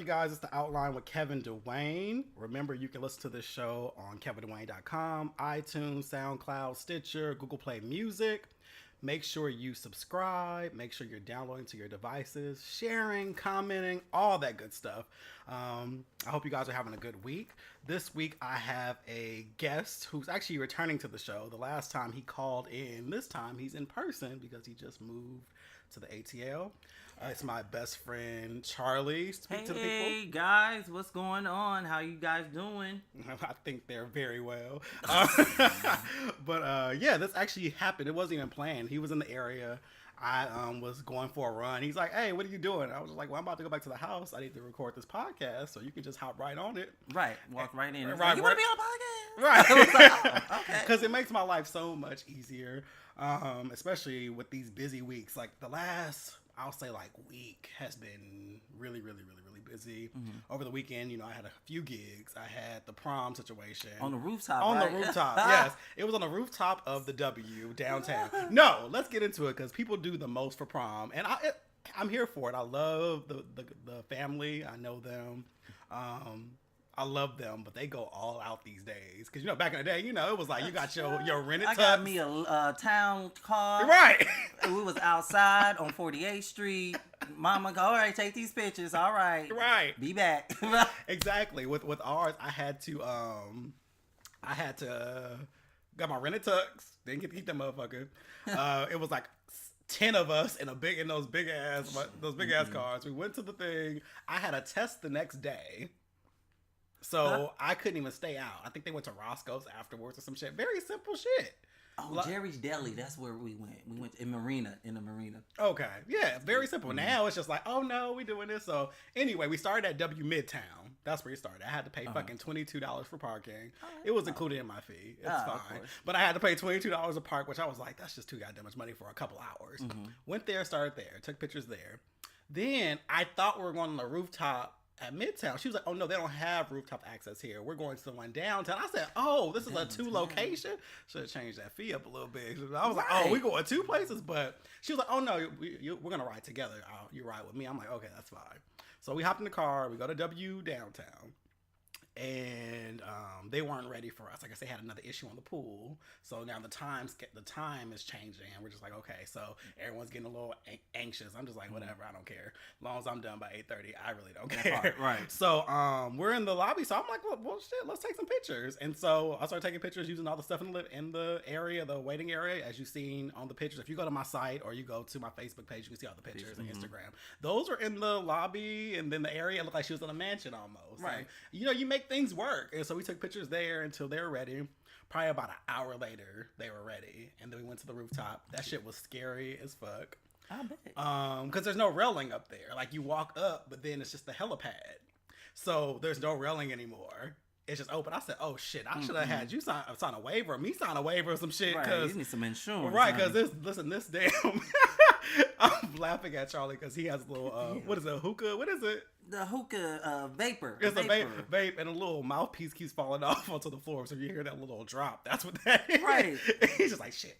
guys? It's The Outline with Kevin Dwayne. Remember, you can listen to this show on KevinDwayne.com, iTunes, SoundCloud, Stitcher, Google Play Music. Make sure you subscribe. Make sure you're downloading to your devices, sharing, commenting, all that good stuff. I hope you guys are having a good week. This week, I have a guest who's actually returning to the show. The last time he called in, this time he's in person because he just moved to the ATL. It's my best friend, Charlie. Speak to the people. Hey, guys. What's going on? How you guys doing? I think they're very well. But yeah, this actually happened. It wasn't even planned. He was in the area. I was going for a run. He's like, hey, what are you doing? I was like, well, I'm about to go back to the house. I need to record this podcast, so you can just hop right on it. Right. Walk right in. Right, Like, you want to be on a podcast? Right. Like, oh, okay. Because it makes my life so much easier, especially with these busy weeks. Like the last, I'll say like week has been really busy. Over the weekend, I had a few gigs. I had the prom situation. On the rooftop, On right? the rooftop, yes. It was on the rooftop of the W downtown. No, let's get into it because people do the most for prom. And I'm here for it. I love the family. I know them. I love them, but they go all out these days. Because, back in the day, it was like you got your rented tux. I got me a town car. Right. We was outside on 48th Street. Mama go, all right, take these pictures. All right. Right. Be back. Exactly. With ours, I had to got my rented tux. Didn't get to eat that motherfucker. It was like 10 of us in those big ass cars. We went to the thing. I had a test the next day. So I couldn't even stay out. I think they went to Roscoe's afterwards or some shit. Very simple shit. Oh, Jerry's Deli. That's where we went. We went in the marina. Okay. Yeah, very simple. Now it's just like, oh no, we doing this. So anyway, we started at W Midtown. That's where we started. I had to pay fucking $22 for parking. It was included in my fee. It's fine. But I had to pay $22 a park, which I was like, that's just too goddamn much money for a couple hours. Went there, started there, took pictures there. Then I thought we were going on the rooftop at Midtown. She was like, oh no, they don't have rooftop access here. We're going to the one downtown. I said, oh, this is a 2 location. Should have changed that fee up a little bit. I was like, oh, we going 2 places. But she was like, oh no, we're going to ride together. You ride with me. I'm like, okay, that's fine. So we hop in the car. We go to W downtown. And they weren't ready for us. I guess they had another issue on the pool. So now the time is changing. And we're just like, okay. So everyone's getting a little anxious. I'm just like, whatever. I don't care. As long as I'm done by 8:30, I really don't care. Right. So we're in the lobby. So I'm like, well, shit, let's take some pictures. And so I started taking pictures using all the stuff in the area, the waiting area, as you've seen on the pictures. If you go to my site or you go to my Facebook page, you can see all the pictures and Instagram. Those were in the lobby, and then the area looked like she was in a mansion almost. Right. And, you make things work. And so we took pictures there until they were ready. Probably about an hour later, they were ready. And then we went to the rooftop. That shit was scary as fuck. I bet. Because there's no railing up there. Like, you walk up, but then it's just the helipad. So there's no railing anymore. It's just open. I said, oh shit, I should have had you sign a waiver, or me sign a waiver or some shit. Right, you need some insurance. Right, because this damn... I'm laughing at Charlie because he has a little, what is it, hookah? What is it? The hookah vapor. It's a vape, and a little mouthpiece keeps falling off onto the floor, so you hear that little drop. That's what that is. Right. He's just like, shit.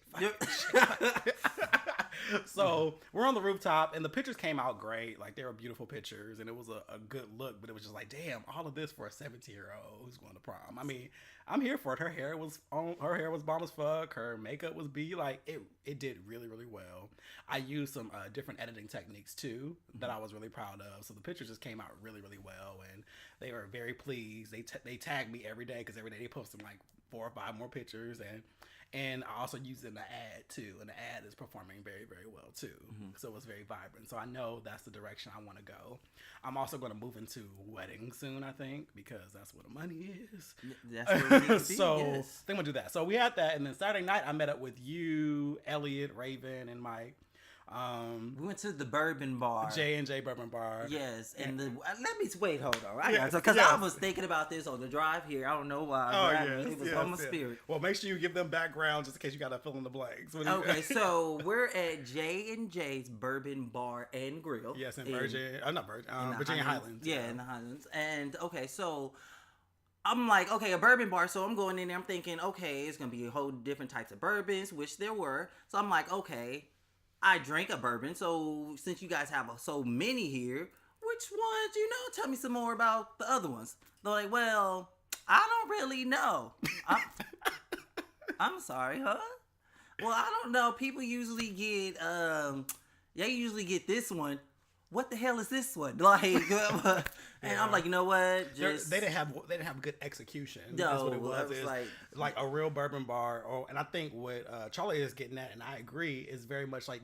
So we're on the rooftop, and the pictures came out great. Like, they were beautiful pictures, and it was a good look, but it was just like, damn, all of this for a 17-year-old who's going to prom. I mean, I'm here for it. Her hair was bomb as fuck. Her makeup was like, it did really, really well. I used some different editing techniques too that I was really proud of. So the pictures just came out really, really well, and they were very pleased. They tag me every day because every day they posted like 4 or 5 more pictures, and I also used it in the ad too, and the ad is performing very, very well too. So it was very vibrant. So I know that's the direction I want to go. I'm also going to move into weddings soon, I think, because that's where the money is. That's where we need to be, so yes. I think we'll do that. So we had that, and then Saturday night I met up with you, Elliot, Raven, and Mike. We went to the Bourbon Bar. J&J Bourbon Bar. Yes, and let me wait. Hold on, because I was thinking about this on the drive here. I don't know why. It was on my spirit. Well, make sure you give them background just in case you got to fill in the blanks. Okay, so we're at J&J's Bourbon Bar and Grill. Yes, in Virginia Highlands. Yeah, in the Highlands. And okay, so I'm like, okay, a bourbon bar. So I'm going in there. I'm thinking, okay, it's gonna be a whole different types of bourbons, which there were. So I'm like, okay. I drank a bourbon, so since you guys have so many here, we're which ones, tell me some more about the other ones. They're like, well, I don't really know. I'm sorry, huh? Well, I don't know. People usually get, they usually get this one. What the hell is this one? Like, and I'm like, you know what? They didn't have good execution. No, that's what it was. It was like a real bourbon bar. And I think what Charlie is getting at, and I agree, is very much like,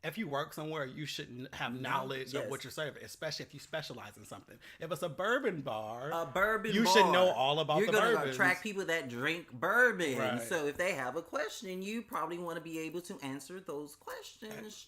if you work somewhere, you shouldn't have knowledge of what you're serving, especially if you specialize in something. If it's a bourbon bar, you should know all about the bourbons. You're going to attract people that drink bourbon. Right. So if they have a question, you probably want to be able to answer those questions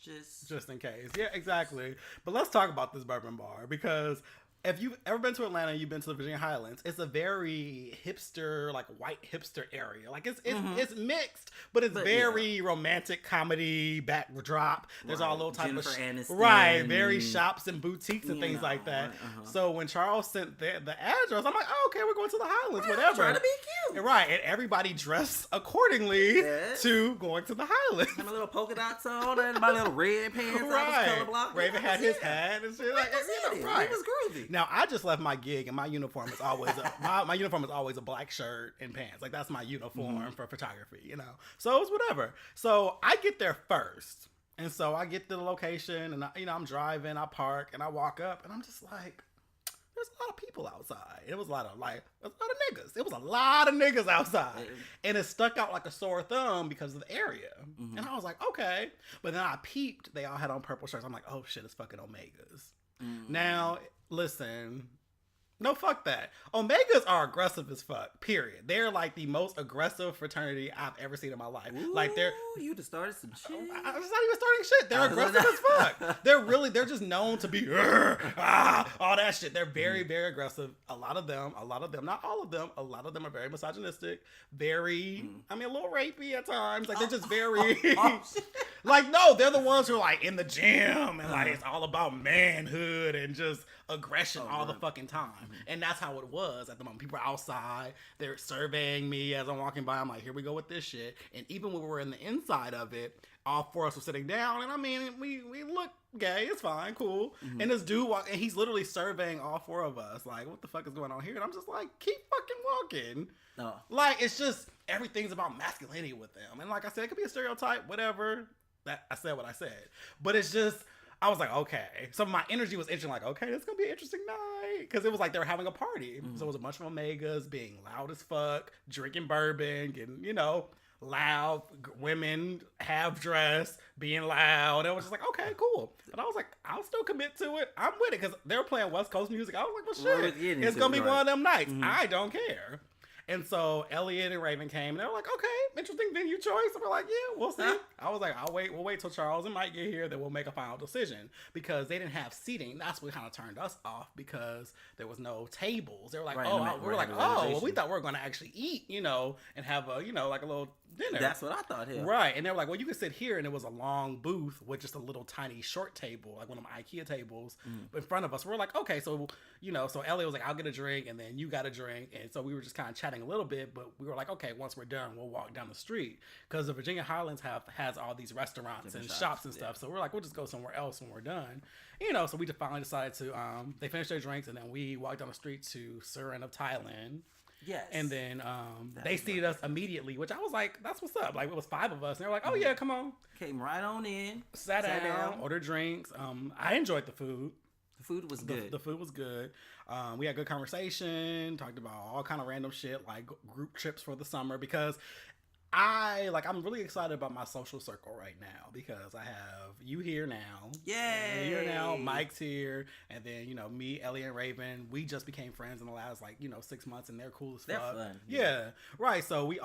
just in case. Yeah, exactly. But let's talk about this bourbon bar, because if you've ever been to Atlanta, you've been to the Virginia Highlands, it's a very hipster, like white hipster area. Like it's mixed, but it's very romantic comedy backdrop. There's all little type Jennifer of Aniston. very shops and boutiques and things like that. So when Charles sent the address, I'm like, oh, okay, we're going to the Highlands, whatever. Trying to be cute, right? And everybody dressed accordingly to going to the Highlands. And my little polka dots on and my little red pants. Right. I was colorblind. Raven had his hat and shit. Like, right. It was groovy. Now, I just left my gig, and my uniform is always my uniform is always a black shirt and pants. Like, that's my uniform for photography, So it's whatever. So I get there first, and so I get to the location, and I'm driving, I park, and I walk up, and I'm just like, there's a lot of people outside. It was a lot of niggas. It was a lot of niggas outside, and it stuck out like a sore thumb because of the area. And I was like, okay, but then I peeped. They all had on purple shirts. I'm like, oh shit, it's fucking Omegas. Now, listen, no, fuck that. Omegas are aggressive as fuck, period. They're like the most aggressive fraternity I've ever seen in my life. Ooh, like you just started some shit. I'm not even starting shit. They're aggressive as fuck. They're just known to be all that shit. They're very, very aggressive. A lot of them, not all of them, a lot of them are very misogynistic, very, a little rapey at times. Like, they're just very, like, no, they're the ones who are like in the gym and like it's all about manhood and just aggression all the fucking time. And that's how it was at the moment. People are outside, they're surveying me as I'm walking by. I'm like, here we go with this shit. And even when we were in the inside of it, all four of us were sitting down, and we look gay. It's fine, cool. And this dude and he's literally surveying all four of us. Like, what the fuck is going on here? And I'm just like, keep fucking walking. Like, it's just everything's about masculinity with them. And like I said, it could be a stereotype, whatever. That I said what I said, but it's just. I was like, okay. So my energy was interesting, like, okay, this is going to be an interesting night. Because it was like they were having a party. So it was a bunch of Omegas being loud as fuck, drinking bourbon, getting, loud, women, half-dressed, being loud. It was just like, okay, cool. But I was like, I'll still commit to it. I'm with it. Because they were playing West Coast music. I was like, well, shit. It's going to be one of them nights. I don't care. And so Elliot and Raven came, and they were like, okay, interesting venue choice. And we're like, yeah, we'll see. I was like, we'll wait till Charles and Mike get here, then we'll make a final decision. Because they didn't have seating. That's what kind of turned us off, because there was no tables. They were like, we thought we were going to actually eat, and have a, like a little dinner. That's what I thought here. Right. And they were like, well, you can sit here. And it was a long booth with just a little tiny short table, like one of my IKEA tables in front of us. We're like, okay, so, so Elliot was like, I'll get a drink, and then you got a drink. And so we were just kind of chatting a little bit, but we were like, okay, once we're done, we'll walk down the street, because the Virginia Highlands has all these restaurants and shops and stuff. So we're like, we'll just go somewhere else when we're done, so we just finally decided to they finished their drinks, and then we walked down the street to Surin of Thailand. Yes. And then they seated us immediately, which I was like, that's what's up. Like, it was 5 of us, and they were like, oh yeah, come on. Came right on in, sat down, ordered drinks. I enjoyed the food. The food was good. The food was good. We had good conversation, talked about all kind of random shit, like group trips for the summer, because I'm really excited about my social circle right now, because I have you here now. Yay! You're here now. Mike's here, and then me, Ellie, and Raven. We just became friends in the last 6 months, and they're cool as fuck. They're fun. Yeah, right. So we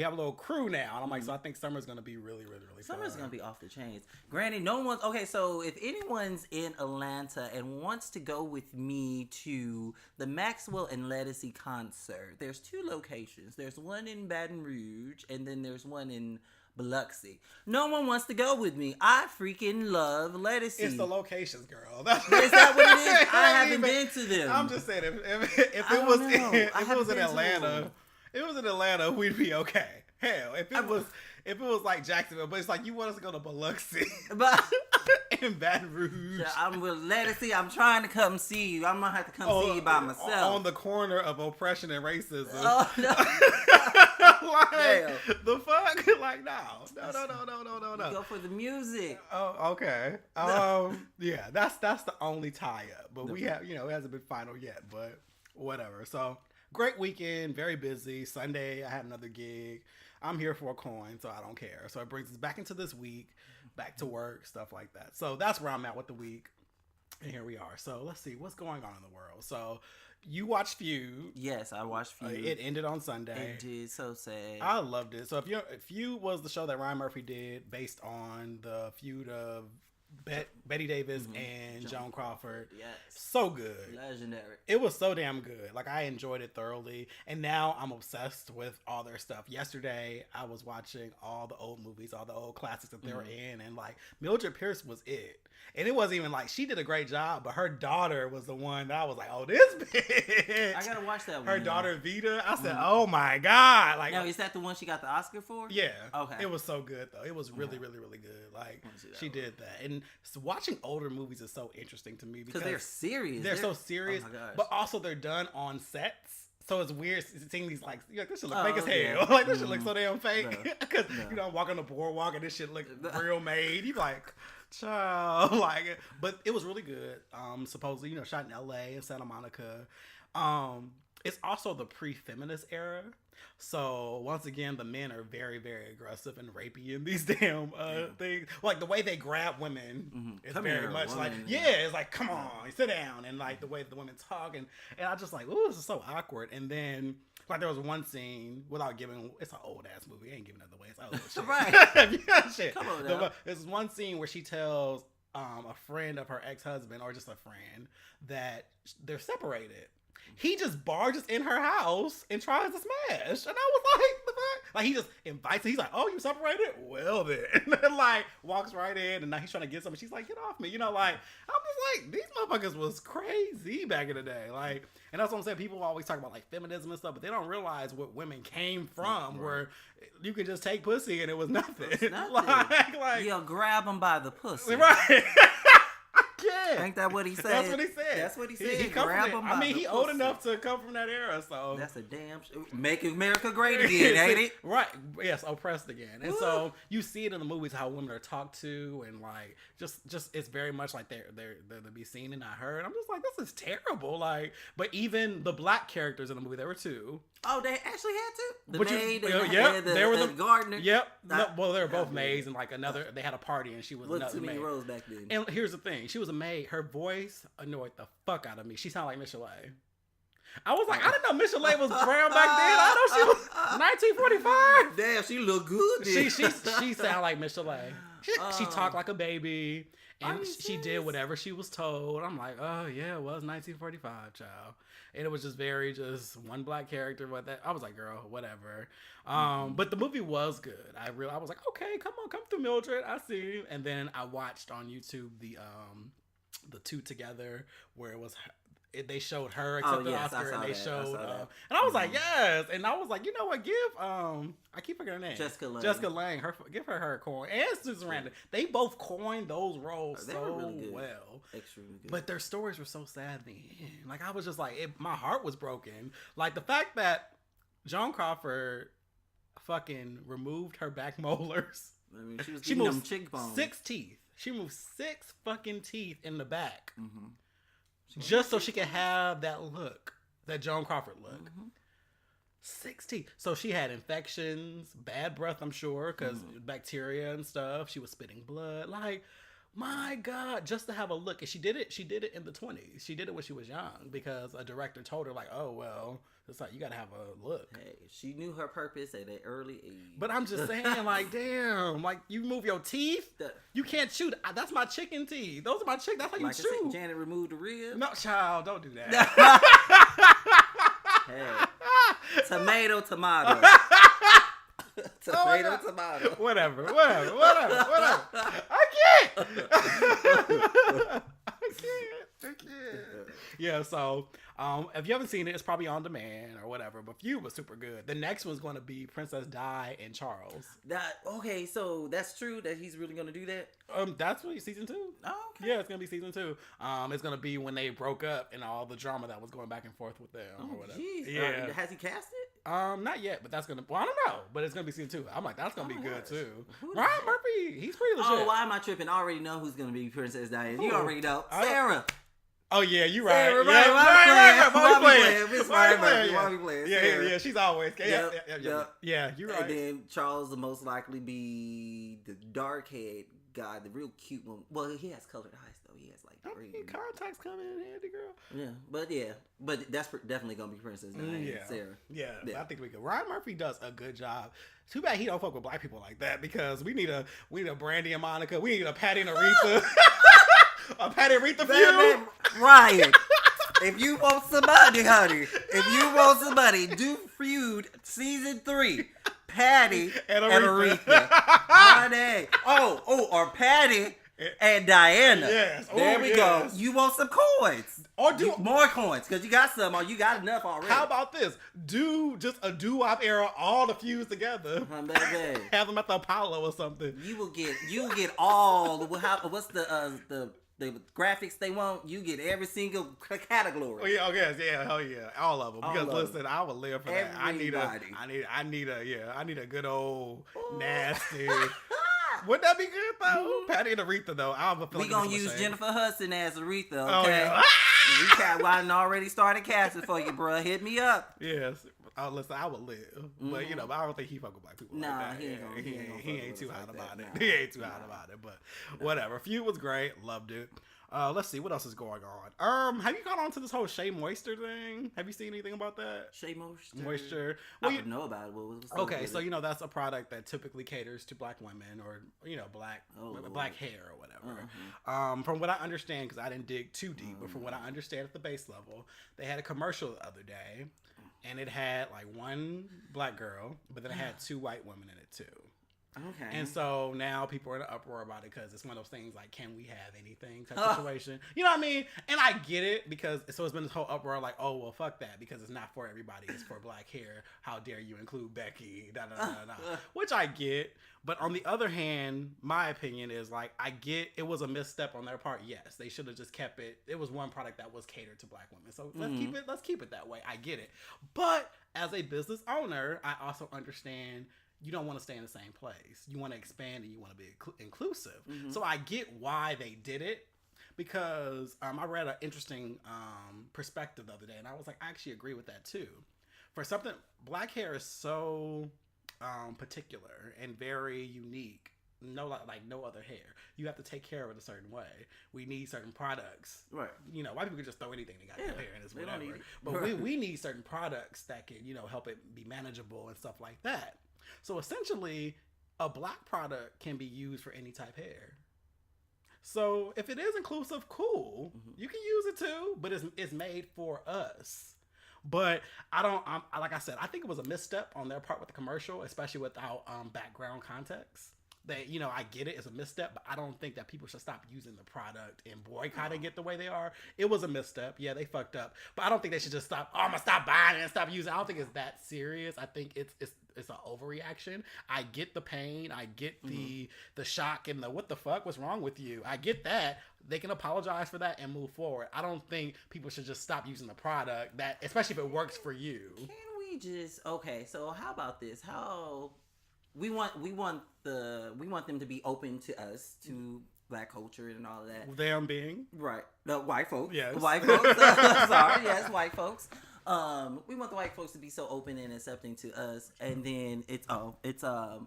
have a little crew now, and I'm like, so I think summer's gonna be really, really, really fun. Summer's gonna be off the chains. Granted, so if anyone's in Atlanta and wants to go with me to the Maxwell and Ledisi concert, there's 2 locations. There's one in Baton Rouge, and then there's one in Biloxi. No one wants to go with me. I freaking love Ledisi. It's the locations, girl. Is that what it is? I haven't been to them. I'm just saying, if it was in Atlanta, we'd be okay. Hell, if it was like Jacksonville, but it's like you want us to go to Biloxi, but in Baton Rouge. Yeah, I'm with Lettucey. I'm trying to come see you. I'm gonna have to come see you by myself. On the corner of oppression and racism. Oh no. Like, Damn. the fuck? Like, no. You go for the music. Oh, okay. Yeah, that's the only tie up. But we have, it hasn't been final yet, but whatever. So, great weekend, very busy. Sunday, I had another gig. I'm here for a coin, so I don't care. So it brings us back into this week, back to work, stuff like that. So that's where I'm at with the week. And here we are. So let's see what's going on in the world. So you watched Feud. Yes, I watched Feud. It ended on Sunday. It did. So sad. I loved it. So if Feud was the show that Ryan Murphy did based on the feud of Betty Davis and Joan Crawford. Yes. So good. Legendary. It was so damn good. Like, I enjoyed it thoroughly. And now I'm obsessed with all their stuff. Yesterday, I was watching all the old movies, all the old classics that they were in. And, like, Mildred Pierce was it. And it wasn't even like she did a great job, but her daughter was the one that I was like, oh, this bitch. I gotta watch that one. Her daughter, Vita. I said, oh, my God. Like, now, is that the one she got the Oscar for? Yeah. Okay. It was so good, though. It was really, really, really good. Like, she did that. And so watching older movies is so interesting to me because they're serious. They're so serious, oh my gosh. but also they're done on sets. So it's weird seeing these, like, this shit look fake as hell. Yeah. Like, this shit look so damn fake. Because, No. I'm walking the boardwalk and this shit look real made. You like, child. Like, but it was really good. Supposedly, shot in LA and Santa Monica. It's also the pre-feminist era. So once again, the men are very, very aggressive and rapey in these damn things. Like the way they grab women is very much woman. Like, it's like, come on, sit down, and like the way the women talk, and I just like, ooh, this is so awkward. And then like there was one scene without giving, it's an old ass movie, I ain't giving it away, it's old shit. Right? Yeah, shit. Come on now. There's one scene where she tells a friend of her ex-husband, or just a friend, that they're separated. He just barges in her house and tries to smash. And I was like, the fuck? Like, he just invites her. He's like, oh, you separated? Well, then. And, like, walks right in. And now he's trying to get something. She's like, get off me. Like, I'm just like, these motherfuckers was crazy back in the day. Like, and that's what I'm saying. People always talk about, like, feminism and stuff, but they don't realize what women came from, where you could just take pussy and it was nothing. It's nothing. like, you'll grab them by the pussy. Right. Yeah. Ain't that what he said? That's what he said. That's what he said. He grab him by he the old pussy. enough to come from that era, so that's a damn make America great again, ain't it? Right. Yes, oppressed again. And so you see it in the movies how women are talked to, and like just it's very much like they're to be seen and not heard. I'm just like, this is terrible. Like, but even the black characters in the movie, there were two. Oh, they actually had to? The but maid they were the gardener. Yep. Well, they were both maids, and like they had a party, and she was Looked another too many maid. roles back then. And here's the thing: she was a maid. Her voice annoyed the fuck out of me. She sounded like Michelle. I was like, I didn't know Michelle was brown back then. I know she was 1945. Damn, she looked good. Then. She sounded like Michelle. She talked like a baby, and she did whatever she was told. I'm like, oh yeah, well, it's 1945, child. And it was just just one black character. But I was like, girl, whatever. But the movie was good. I was like, okay, come through, Mildred. I see you. And then I watched on YouTube the two together where it was. They showed her accept the Oscar, and they showed, and I was like, yes, and I was like, you know what? Give I keep forgetting her name, Jessica Lange, give her coin, and Susan Sarandon. They both coined those roles so really well, extremely good. But their stories were so sad in the end. Like, I was just like, my heart was broken. Like the fact that Joan Crawford fucking removed her back molars. I mean, she moved them cheekbones. 6 teeth. She moved 6 fucking teeth in the back. Mm-hmm. Just so she could have that look, that Joan Crawford look. Mm-hmm. 6 teeth. So she had infections, bad breath, I'm sure, because bacteria and stuff. She was spitting blood. Like, my God, just to have a look. And she did it in the 20s. She did it when she was young because a director told her, like, oh, well, it's like, you got to have a look. Hey, she knew her purpose at an early age. But I'm just saying, like, damn, like, you move your teeth, you can't chew. That's my chicken teeth. Those are my chicken. That's how you chew. Said, Janet removed the rib. No, child, don't do that. Hey, tomato. Tomato. Whatever. I can't. I can't. Yeah, so if you haven't seen it, it's probably on demand or whatever. But Feud was super good. The next one's going to be Princess Di and Charles. Okay, so that's true that he's really going to do that? That's what season 2. Oh, okay. Yeah, it's going to be season 2. It's going to be when they broke up and all the drama that was going back and forth with them or whatever. Jeez. Yeah. Has he cast it? Not yet, but that's gonna. Well, I don't know, but it's gonna be season 2. I'm like, that's gonna be good gosh. too. Who Ryan Murphy, he's pretty legit. Oh, why am I tripping? I already know who's gonna be Princess Diana. You Who? already know, Sarah. Oh yeah, you right. Sarah, Yeah, right. Why we playing? Yeah, she's always. Yep. Yeah, you're right. And then Charles will most likely be the dark head guy, the real cute one. Well, he has colored eyes though. He has like green. Contacts coming in handy, girl. But that's definitely gonna be Princess Diana. Sarah. Yeah, I think we could. Ryan Murphy does a good job. Too bad he don't fuck with black people like that because we need a Brandy and Monica. We need a Patty and Aretha. A Patty and Aretha feud. Ryan, if you want somebody, honey, do Feud season 3. Patty and Aretha. Honey. Or Patty and Diana. Yes. There we go. You want some coins. Or do more coins, because you got some, or you got enough already. How about this? Do just a doo-wop era, all the feuds together. Baby. Have them at the Apollo or something. You will get all what's the graphics they want. You get every single category. Oh yeah, hell yeah, all of them. Because listen, I would live for that. Everybody. I need a good old nasty. Wouldn't that be good though? Patty and Aretha though. We gonna use Jennifer Hudson as Aretha. Okay. Oh, yeah. I already started casting for you, bro. Hit me up. Yes. Listen, I would live, but I don't think he fuck with black people. Nah, like that. He ain't too hot about it. He ain't too hot about it. But whatever. Feud was great. Loved it. Let's see what else is going on. Have you gone on to this whole Shea Moisture thing? Have you seen anything about that? Shea Moisture. Well, I don't know about it. What's okay, so that's a product that typically caters to black women or black hair or whatever. From what I understand, because I didn't dig too deep, but from what I understand at the base level, they had a commercial the other day, and it had like one black girl, but then it had 2 white women in it too. Okay. And so now people are in an uproar about it because it's one of those things like, can we have anything type situation? You know what I mean? And I get it because it's been this whole uproar like, oh, well, fuck that because it's not for everybody. It's for black hair. How dare you include Becky? Which I get. But on the other hand, my opinion is like, I get it was a misstep on their part. Yes, they should have just kept it. It was one product that was catered to black women. So let's keep it that way. I get it. But as a business owner, I also understand you don't want to stay in the same place. You want to expand and you want to be inclusive. So I get why they did it because I read an interesting perspective the other day and I was like, I actually agree with that too. For something, black hair is so particular and very unique. No other hair. You have to take care of it a certain way. We need certain products. Right. White people can just throw anything they got in their hair and it's whatever. But we need certain products that can, help it be manageable and stuff like that. So essentially, a black product can be used for any type hair. So if it is inclusive, cool. You can use it too, but it's made for us. But like I said, I think it was a misstep on their part with the commercial, especially without background context. That, I get it, it's a misstep, but I don't think that people should stop using the product and boycotting it the way they are. It was a misstep. Yeah, they fucked up. But I don't think they should just stop, I'm going to stop buying it and stop using it. I don't think it's that serious. I think it's an overreaction. I get the pain. I get the shock and the what the fuck, what's wrong with you? I get that. They can apologize for that and move forward. I don't think people should just stop using the product, that especially if it works for you. Can we just, okay, so how about this? How... We want them to be open to us, to black culture and all of that. Them being right, the white folks. Yes, white folks. Sorry, yes, white folks. We want the white folks to be so open and accepting to us, and then it's a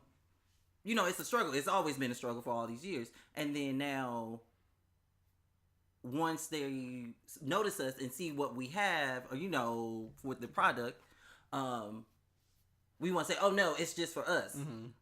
struggle. It's always been a struggle for all these years, and then now, once they notice us and see what we have, or with the product, we want to say, oh no, it's just for us.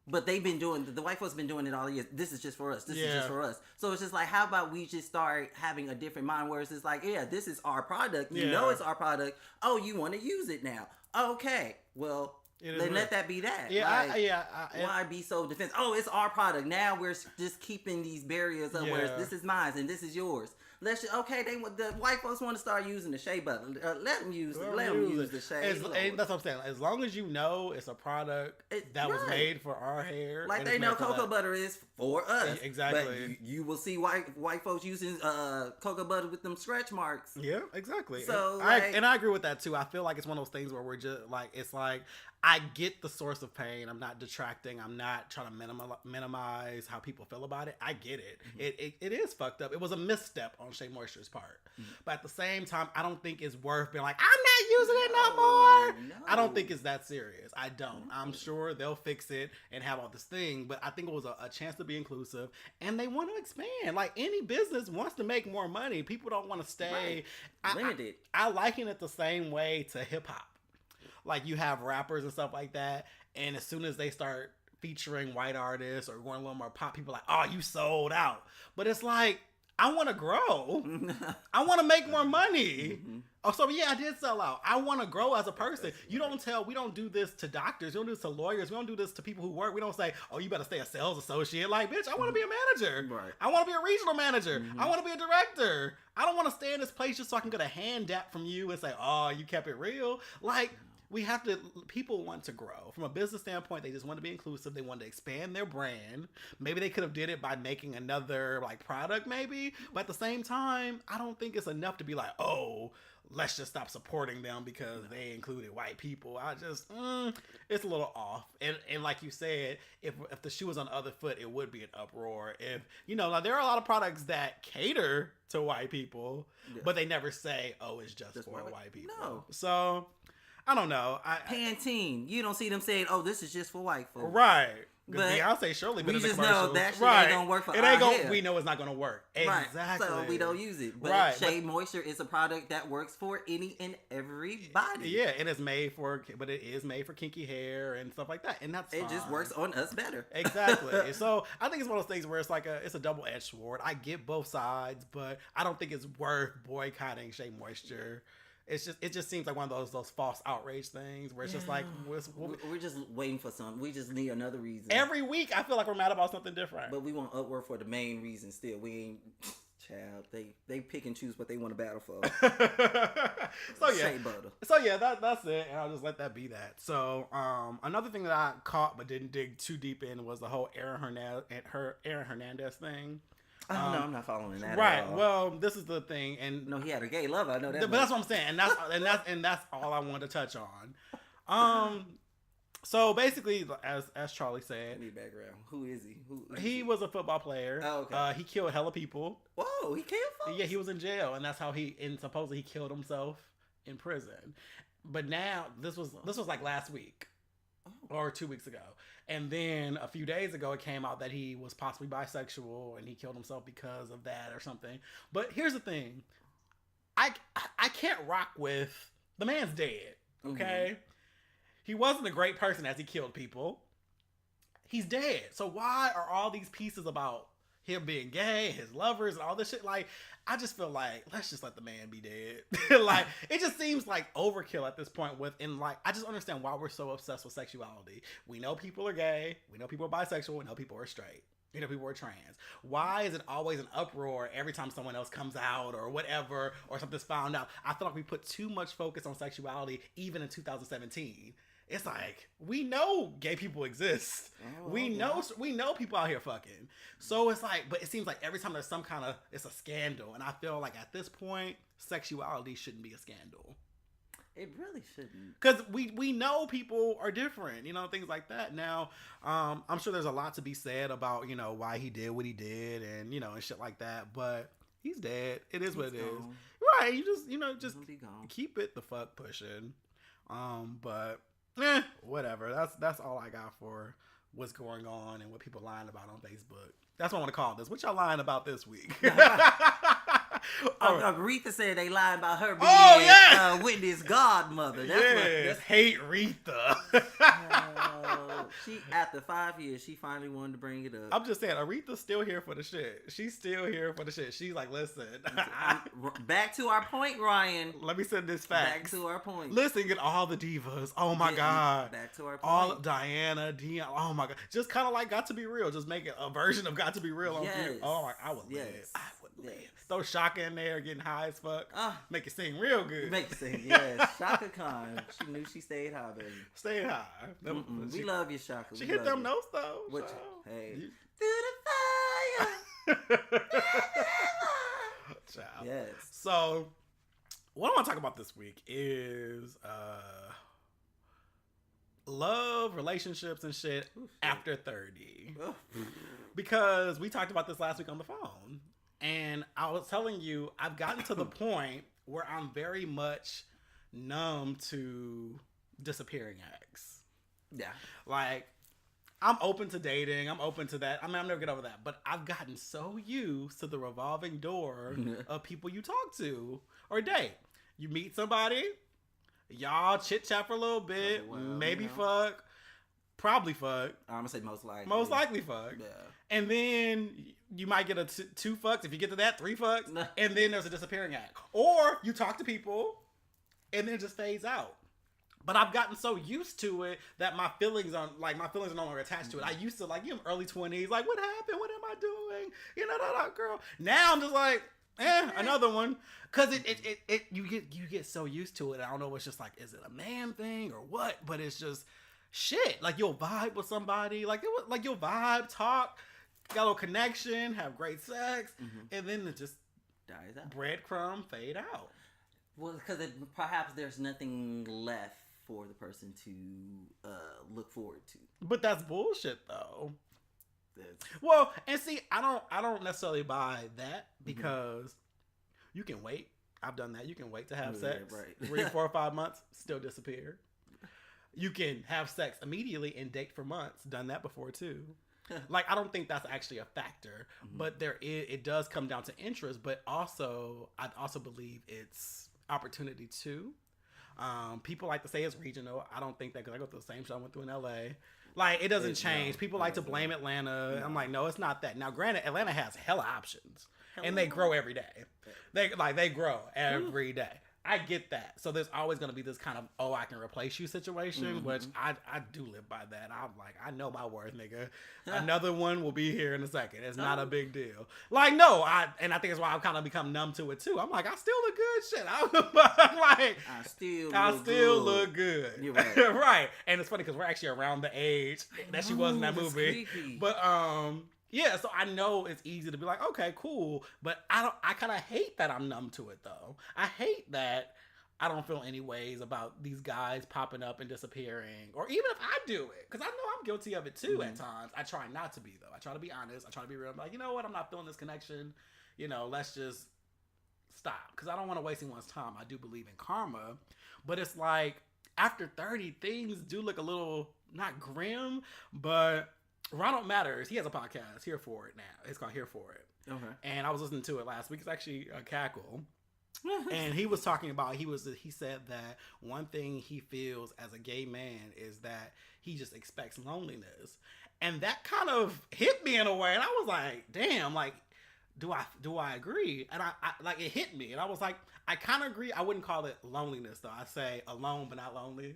But they've been doing, the white folks been doing it all years. This is just for us. This is just for us. So it's just like, how about we just start having a different mind where it's just like, yeah, this is our product. You know it's our product. Oh, you want to use it now. Okay, well, then let that be that. Yeah, why be so defensive? Oh, it's our product. Now we're just keeping these barriers up where this is mine and this is yours. Okay, the white folks want to start using the shea butter. Let them use the shea. That's what I'm saying. As long as you know it's a product that was made for our hair, like they know cocoa butter is for us. Exactly. But you will see white folks using cocoa butter with them stretch marks. Yeah, exactly. So and I agree with that too. I feel like it's one of those things where we're just like, it's like, I get the source of pain. I'm not detracting. I'm not trying to minimize how people feel about it. I get it. Mm-hmm. It is fucked up. It was a misstep on Shea Moisture's part. Mm-hmm. But at the same time, I don't think it's worth being like, I'm not using it no more. No. I don't think it's that serious. I don't. No. I'm sure they'll fix it and have all this thing. But I think it was a chance to be inclusive. And they want to expand. Like any business wants to make more money. People don't want to stay. Limited. I liken it the same way to hip hop. Like you have rappers and stuff like that, and as soon as they start featuring white artists or going a little more pop, people are like, oh, you sold out. But it's like, I want to grow. I want to make more money. Mm-hmm. Oh, so yeah, I did sell out. I want to grow as a person. We don't do this to doctors. We don't do this to lawyers. We don't do this to people who work. We don't say, oh, you better stay a sales associate. Like, bitch, I want to be a manager. Right. I want to be a regional manager. Mm-hmm. I want to be a director. I don't want to stay in this place just so I can get a hand dap from you and say, oh, you kept it real. Like, people want to grow. From a business standpoint, they just want to be inclusive. They want to expand their brand. Maybe they could have did it by making another product maybe. But at the same time, I don't think it's enough to be like, oh, let's just stop supporting them because they included white people. I just, it's a little off. And like you said, if the shoe was on the other foot, it would be an uproar. If, like, there are a lot of products that cater to white people, but they never say, oh, it's just for white people. No. So, I don't know. Pantene. You don't see them saying, "Oh, this is just for white folks." Right. But Beyonce surely been in the commercials. We just know that shit ain't gonna work for our hair. We know it's not gonna work. Exactly. Right. So we don't use it. But Shea Moisture is a product that works for any and everybody. Yeah, and it's made for kinky hair and stuff like that, and that's fine. It just works on us better. Exactly. So I think it's one of those things where it's a double-edged sword. I get both sides, but I don't think it's worth boycotting Shea Moisture. It just seems like one of those false outrage things where it's just like we're just waiting for something. We just need another reason. Every week I feel like we're mad about something different. But we want upward for the main reason still. We ain't child. They pick and choose what they want to battle for. Shea butter. So yeah, that's it. And I'll just let that be that. So another thing that I caught but didn't dig too deep in was the whole Aaron Hernandez thing. Oh, no, I'm not following that. Right. At all. Well, this is the thing, and no, he had a gay lover. I know that. But that's what I'm saying, and that's all I wanted to touch on. So basically, as Charlie said, need background. Who is he? He was a football player. Oh, okay. He killed hella people. Whoa, he killed folks? Yeah, he was in jail, and that's how supposedly he killed himself in prison. But now this was like last week. Or 2 weeks ago. And then a few days ago, it came out that he was possibly bisexual and he killed himself because of that or something. But here's the thing. I can't rock with the man's dead. Okay? Mm-hmm. He wasn't a great person as he killed people. He's dead. So why are all these pieces about him being gay, his lovers, and all this shit? Like, I just feel like, let's just let the man be dead. Like, it just seems like overkill at this point I just understand why we're so obsessed with sexuality. We know people are gay. We know people are bisexual. We know people are straight. We know people are trans. Why is it always an uproar every time someone else comes out or whatever, or something's found out? I feel like we put too much focus on sexuality even in 2017. It's like, we know gay people exist. Oh, we know people out here fucking. So it's like, but it seems like every time there's some kind of, it's a scandal. And I feel like at this point, sexuality shouldn't be a scandal. It really shouldn't. Because we know people are different, things like that. Now, I'm sure there's a lot to be said about, why he did what he did and, and shit like that. But he's dead. It is what it is. Right. You just keep it the fuck pushing. But... whatever. That's all I got for what's going on and what people lying about on Facebook. That's what I want to call this. What y'all lying about this week? Aretha said they lying about her being Whitney's godmother. That's hate Aretha. After 5 years, she finally wanted to bring it up. I'm just saying, Aretha's still here for the shit. She's still here for the shit. She's like, listen. Back to our point, Ryan. Let me send this fact. Back to our point. Listen, get all the divas. Oh my God. Back to our point. All Diana, Dion. Oh my God. Just kind of like Got to Be Real. Just make it a version of Got to Be Real on View. Oh my, I would live. I would live. Throw Shaka in there, getting high as fuck. Make it sing real good. Make it sing, yes. Shaka Khan. She knew she stayed high, baby. Stayed high. We love you, Shaka. She hit them notes though. Hey. Through the fire. Child. Yes. So, what I want to talk about this week is love, relationships, and shit after 30. Because we talked about this last week on the phone. And I was telling you, I've gotten to the point where I'm very much numb to disappearing acts. Yeah. Like, I'm open to dating. I'm open to that. I mean, I'll never get over that. But I've gotten so used to the revolving door of people you talk to or date. You meet somebody, y'all chit-chat for a little bit, maybe fuck, probably fuck. I'm going to say most likely. Most likely fuck. Yeah. And then you might get a two fucks. If you get to that, 3 fucks. And then there's a disappearing act. Or you talk to people and then it just fades out. But I've gotten so used to it that my feelings are no longer attached to it. I used to early 20s, like, what happened? What am I doing? Girl. Now I'm just like, another one. Cause you get so used to it. I don't know. It's just like, is it a man thing or what? But it's just shit. Like you'll vibe with somebody, you'll vibe, talk, got a little connection, have great sex, and then it just dies out. Breadcrumb fade out. Well, because perhaps there's nothing left for the person to look forward to. But that's bullshit, though. Well, and see, I don't necessarily buy that because you can wait. I've done that. You can wait to have sex. Right. 3, 4, 5 months, still disappear. You can have sex immediately and date for months. Done that before too. I don't think that's actually a factor, but it does come down to interest. But also, I also believe it's opportunity too. People like to say it's regional. I don't think that because I go through the same shit I went through in LA. It doesn't change. No, people like to blame Atlanta. No. I'm like, no, it's not that. Now, granted, Atlanta has hella options, and they grow every day. They grow every day. I get that. So there's always going to be this kind of, I can replace you situation, which I do live by that. I'm like, I know my worth, nigga. Another one will be here in a second. It's not a big deal. I think it's why I've kind of become numb to it too. I'm like, I still look good, shit. I still look good. You're right. Right. And it's funny because we're actually around the age that she was in that movie. Creepy. But, yeah, so I know it's easy to be like, okay, cool, but I kind of hate that I'm numb to it, though. I hate that I don't feel any ways about these guys popping up and disappearing, or even if I do it, because I know I'm guilty of it, too, at times. I try not to be, though. I try to be honest. I try to be real. I'm like, you know what? I'm not feeling this connection. Let's just stop, because I don't want to waste anyone's time. I do believe in karma, but it's like, after 30, things do look a little, not grim, but... Ronald Matters, he has a podcast, Here For It now. It's called Here For It. Okay. And I was listening to it last week. It's actually a cackle. And he was talking about, he said that one thing he feels as a gay man is that he just expects loneliness. And that kind of hit me in a way. And I was like, damn, do I agree? And I it hit me. And I was like, I kind of agree. I wouldn't call it loneliness though. I say alone but not lonely.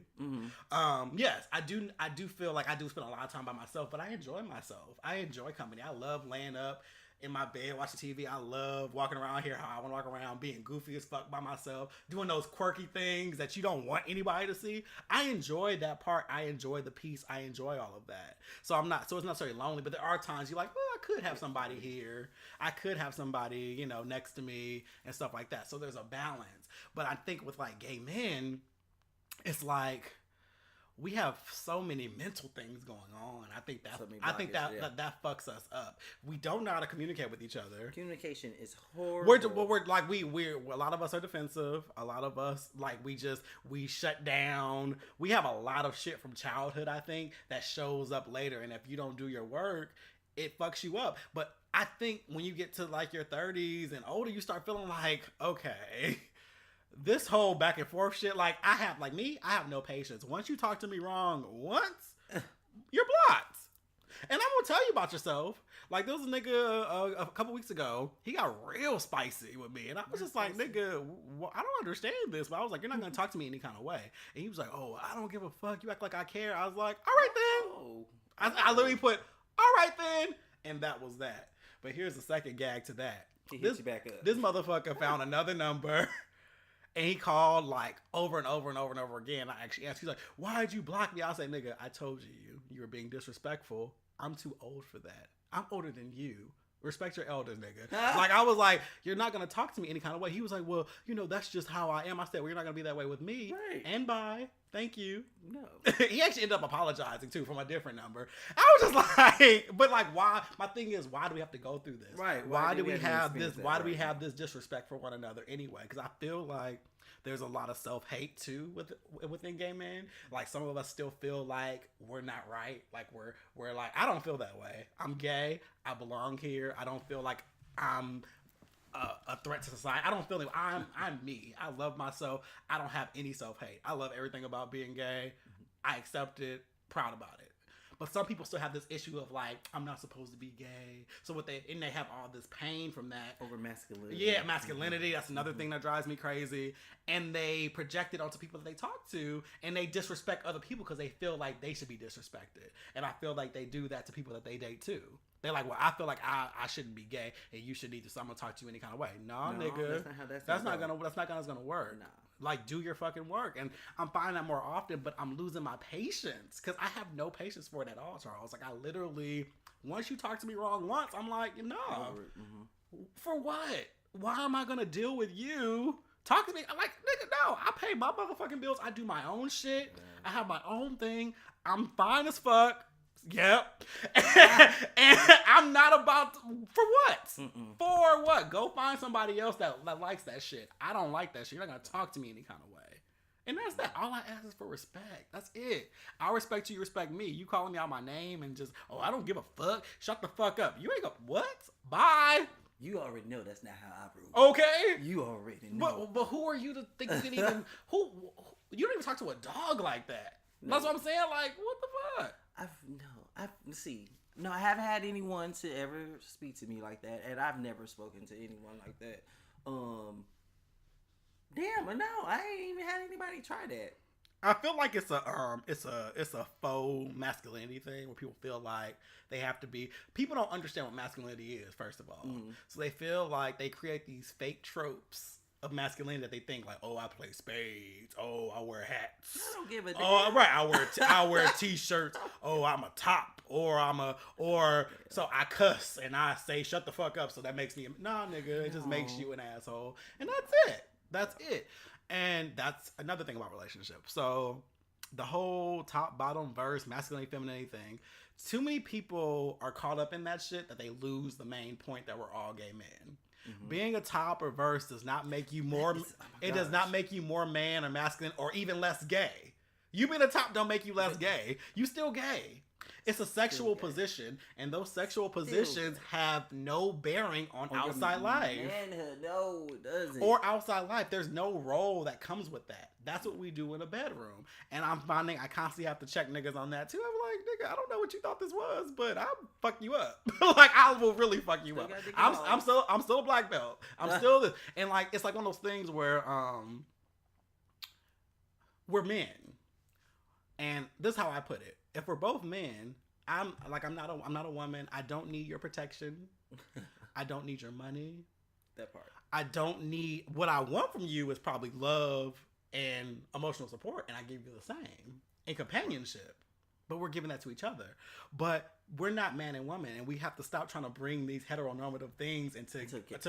Yes, I do feel like I do spend a lot of time by myself, but I enjoy myself. I enjoy company. I love laying up in my bed watching TV. I love walking around here how I want to walk around, being goofy as fuck by myself, doing those quirky things that you don't want anybody to see. I enjoy that part. I enjoy the peace. I enjoy all of that. So it's not necessarily lonely, but there are times you're like, well, I could have somebody here. I could have somebody, next to me and stuff like that. So there's a balance. But I think with gay men, it's like, we have so many mental things going on. I think that fucks us up. We don't know how to communicate with each other. Communication is horrible. We're a lot of us are defensive. A lot of us we shut down. We have a lot of shit from childhood, I think, that shows up later. And if you don't do your work, it fucks you up. But I think when you get to your 30s and older, you start feeling like, okay, this whole back and forth shit, I have no patience. Once you talk to me wrong once, you're blocked. gonna tell you about yourself. Like, there was a nigga a couple weeks ago. He got real spicy with me, and I was just like, nigga, I don't understand this. But I was like, you're not gonna talk to me any kind of way. And he was like, oh, I don't give a fuck. You act like I care. I was like, all right then. Oh. I literally put, all right then, and that was that. But here's the second gag to that. He hit you back up. This motherfucker found another number. And he called like over and over and over and over again. I actually asked, he's like, why'd you block me? I say, nigga, I told you were being disrespectful. I'm too old for that. I'm older than you. Respect your elders, nigga. Like, I was like, you're not going to talk to me any kind of way. He was like, well, that's just how I am. I said, well, you're not going to be that way with me. Right. And bye. Thank you. No. He actually ended up apologizing, too, from a different number. I was just like, but like, why? My thing is, why do we have to go through this? Right. Why do we have this? Why do we have this disrespect for one another anyway? Because I feel like there's a lot of self-hate too within gay men. Like, some of us still feel like we're not right. Like, we're like, I don't feel that way. I'm gay. I belong here. I don't feel like I'm a threat to society. I don't feel like I'm me. I love myself. I don't have any self-hate. I love everything about being gay. I accept it. Proud about it. But some people still have this issue of like, I'm not supposed to be gay. So they have all this pain from that. Over masculinity. Yeah, masculinity. That's another thing that drives me crazy. And they project it onto people that they talk to, and they disrespect other people because they feel like they should be disrespected. And I feel like they do that to people that they date too. They're like, well, I feel like I shouldn't be gay, and you should either. So I'm gonna talk to you any kind of way. No, nigga, that's not gonna work. Nah. Like, do your fucking work. And I'm finding that more often, but I'm losing my patience because I have no patience for it at all, Charles. Like, I literally, once you talk to me wrong once, I'm like, no. For what? Why am I going to deal with you? Talk to me. I'm like, nigga, no. I pay my motherfucking bills. I do my own shit. Yeah. I have my own thing. I'm fine as fuck. Yep. And I'm not about to, for what? Mm-mm. For what? Go find somebody else that likes that shit. I don't like that shit. You're not going to talk to me any kind of way. And that's that. All I ask is for respect. That's it. I respect you respect me. You calling me out my name and just, oh, I don't give a fuck. Shut the fuck up. You ain't what? Bye. You already know that's not how I roll. Okay. You already know. But who are you to think you can even, who you don't even talk to a dog like that. No. That's what I'm saying. Like, what the fuck? I haven't had anyone to ever speak to me like that, and I've never spoken to anyone like that. No, I ain't even had anybody try that. I feel like it's a faux masculinity thing where people feel like they have to be. People don't understand what masculinity is, first of all. Mm-hmm. So they feel like they create these fake tropes of masculinity that they think like, oh, I play spades. Oh, I wear hats. I don't give a damn. Oh, right. I wear t-shirts. Oh, I'm a top, so I cuss and I say shut the fuck up. So that makes me nah, nigga. It just makes you an asshole, and that's it. And that's another thing about relationships. So the whole top bottom verse masculinity femininity thing. Too many people are caught up in that shit that they lose the main point that we're all gay men. Mm-hmm. Being a top or verse does not make you more. It does not make you more man or masculine or even less gay. You being a top don't make you less gay. You still gay. It's a sexual position, and those sexual positions have no bearing on outside life. Manhood, no, it doesn't. Or outside life. There's no role that comes with that. That's what we do in a bedroom. And I'm finding I constantly have to check niggas on that too. I'm like, nigga, I don't know what you thought this was, but I'll fuck you up. Like, I will really fuck you up. I'm still a black belt. I'm still this. And like, it's like one of those things where we're men. And this is how I put it. If we're both men, I'm not a woman. I don't need your protection. I don't need your money. That part. I don't need, what I want from you is probably love and emotional support, and I give you the same. And companionship. But we're giving that to each other. But we're not man and woman, and we have to stop trying to bring these heteronormative things into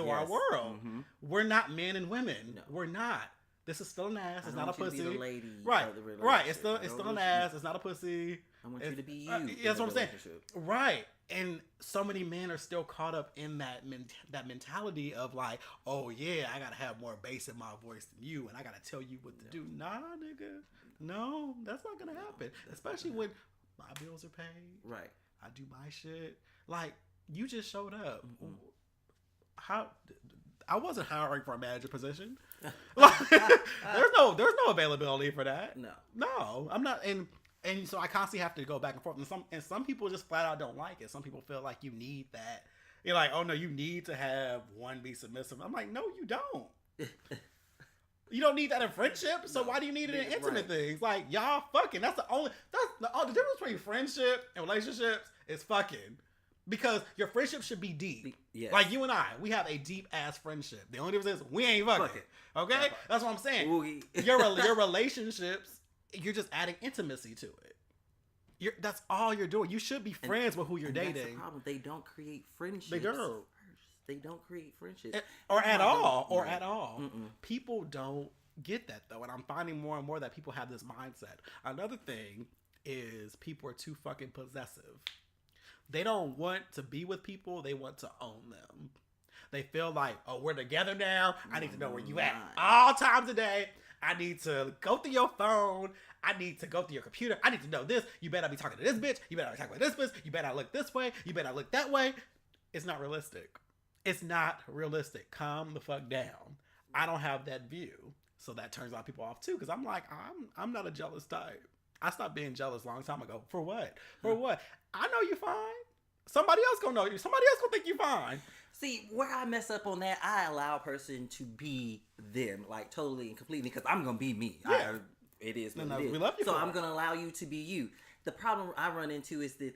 our world. Mm-hmm. We're not men and women. No. We're not. This is still an ass. It's not a pussy. The lady right. It's still an ass. It's not a pussy. I want you to be you. That's what I'm saying. Right. And so many men are still caught up in that mentality of like, oh yeah, I gotta have more bass in my voice than you, and I gotta tell you what to do. Nah, nigga. No, that's not gonna happen. Especially when my bills are paid. Right. I do my shit. Like, you just showed up. Mm-hmm. How? I wasn't hiring for a manager position. Like, there's no availability for that. No, I'm not. And And so I constantly have to go back and forth. And some people just flat out don't like it. Some people feel like you need that. You're like, oh no, you need to have one be submissive. I'm like, no, you don't. You don't need that in friendship. So why do you need it in intimate things? Like, y'all fucking. That's the difference between friendship and relationships is fucking. Because your friendship should be deep. Yes. Like you and I, we have a deep ass friendship. The only difference is we ain't fucking. Okay? That's what I'm saying. Your relationships, you're just adding intimacy to it. That's all you're doing. You should be friends with who you're dating. That's the problem. They don't create friendships. They don't. They don't create friendships. At all. Mm-mm. People don't get that though. And I'm finding more and more that people have this mindset. Another thing is people are too fucking possessive. They don't want to be with people. They want to own them. They feel like, oh, we're together now. I need to know where you at all times a day. I need to go through your phone. I need to go through your computer. I need to know this. You better not be talking to this bitch. You better not be talking to this bitch. You better not look this way. You better not look that way. It's not realistic. It's not realistic. Calm the fuck down. I don't have that view. So that turns a lot of people off too. Because I'm like, I'm not a jealous type. I stopped being jealous a long time ago. For what? For what? I know you're fine. Somebody else gonna know you. Somebody else gonna think you're fine. See, where I mess up on that, I allow a person to be them, like totally and completely, because I'm gonna be me. Yeah. It is what it is. We love you. So I'm gonna allow you to be you. The problem I run into is that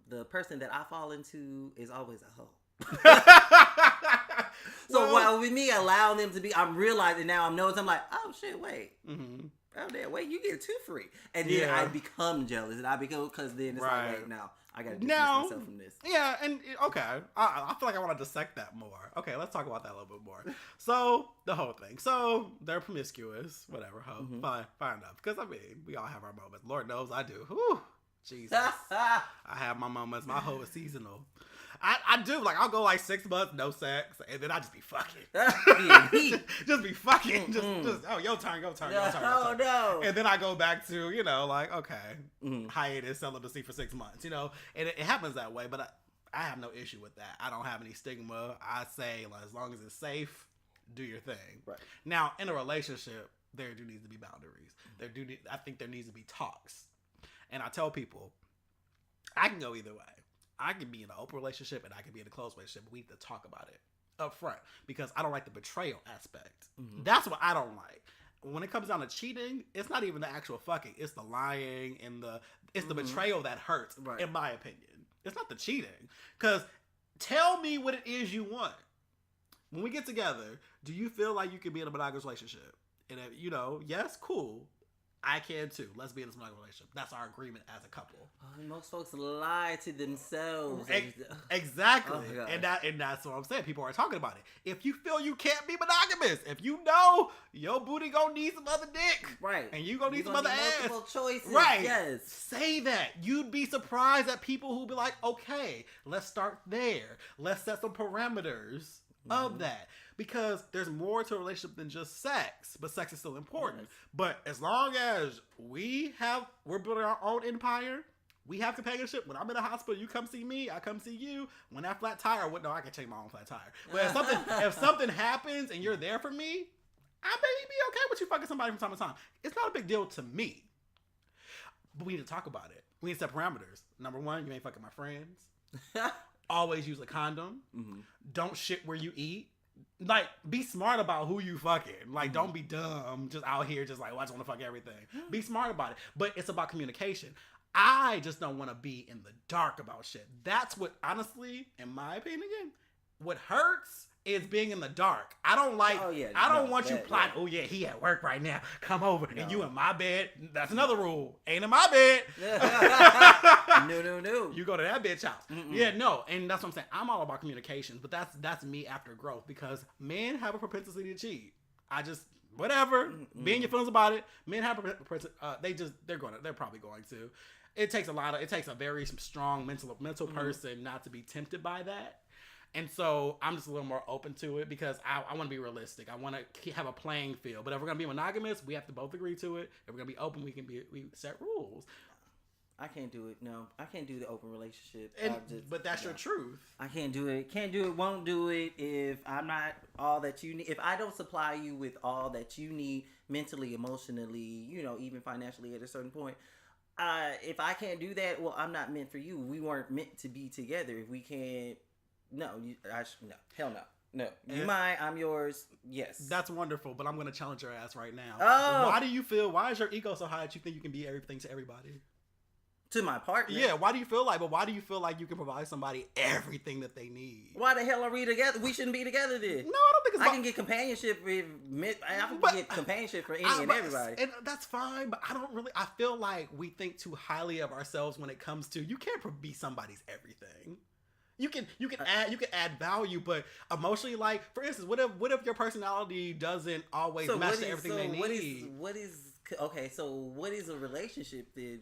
the person that I fall into is always a hoe. So while with me allowing them to be, I'm realizing now I'm like, oh shit, wait. Mm-hmm. Oh, damn, wait, you get too free. And then I become jealous. And I become, because then it's like, wait, now I got to dismiss myself from this. Yeah, and okay. I feel like I want to dissect that more. Okay, let's talk about that a little bit more. So, the whole thing. So, they're promiscuous, whatever, ho. Fine enough. Because, I mean, we all have our moments. Lord knows I do. Whew. Jesus. I have my moments. My hoe is seasonal. I do. Like, I'll go like 6 months, no sex, and then I just be fucking. Just be fucking. Just your turn. Oh, no. And then I go back to, like, okay, hiatus, celibacy for 6 months, and it happens that way, but I have no issue with that. I don't have any stigma. I say, like, as long as it's safe, do your thing. Right. Now, in a relationship, there do need to be boundaries. I think there needs to be talks. And I tell people, I can go either way. I can be in an open relationship and I can be in a closed relationship, but we need to talk about it up front because I don't like the betrayal aspect. Mm-hmm. That's what I don't like. When it comes down to cheating, it's not even the actual fucking. It's the lying and the betrayal that hurts, in my opinion. It's not the cheating. Because tell me what it is you want. When we get together, do you feel like you can be in a monogamous relationship? And if, yes, cool. I can too. Let's be in this monogamous relationship. That's our agreement as a couple. Most folks lie to themselves. Exactly. Oh, and that's what I'm saying. People are talking about it. If you feel you can't be monogamous, if you know your booty gonna need some other dick, right, and you gonna need some other ass, multiple choices, right? Yes. Say that. You'd be surprised at people who be like, okay, let's start there. Let's set some parameters of that. Because there's more to a relationship than just sex, but sex is still important. Yes. But as long as we're building our own empire, we have companionship. When I'm in the hospital, you come see me, I come see you. When that flat tire, I can change my own flat tire. But if something happens and you're there for me, I may be okay with you fucking somebody from time to time. It's not a big deal to me. But we need to talk about it. We need to set parameters. Number one, you ain't fucking my friends. Always use a condom. Mm-hmm. Don't shit where you eat. Like, be smart about who you fucking. Like, don't be dumb, just out here, just like, I just want to fuck everything. Be smart about it. But it's about communication. I just don't want to be in the dark about shit. That's what, honestly, in my opinion, what hurts is being in the dark. I don't like, I don't want you plotting, oh yeah, he at work right now, come over, and you in my bed. That's another rule. Ain't in my bed. No. You go to that bitch house. Mm-mm. Yeah, no. And that's what I'm saying. I'm all about communications, but that's me after growth because men have a propensity to cheat. I just, whatever, be in your feelings about it. Men have a propensity, they're probably going to. It takes a very strong mental person not to be tempted by that. And so I'm just a little more open to it because I want to be realistic. I want to have a playing field. But if we're going to be monogamous, we have to both agree to it. If we're going to be open, we set rules. I can't do it. No, I can't do the open relationship. But that's your truth. I can't do it. Can't do it. Won't do it if I'm not all that you need. If I don't supply you with all that you need mentally, emotionally, even financially at a certain point, if I can't do that, well, I'm not meant for you. We weren't meant to be together. If we can't, no, no, hell no. No, you mine, I'm yours. Yes. That's wonderful, but I'm going to challenge your ass right now. Oh. Why is your ego so high that you think you can be everything to everybody? To my partner? Yeah, why do you feel like you can provide somebody everything that they need? Why the hell are we together? We shouldn't be together then. No, I don't think it's I can get companionship get companionship for any and everybody. And that's fine, but I feel like we think too highly of ourselves when it comes to, you can't be somebody's everything. You can add value, but emotionally, like, for instance, what if your personality doesn't always match everything they need? Okay, so what is a relationship then?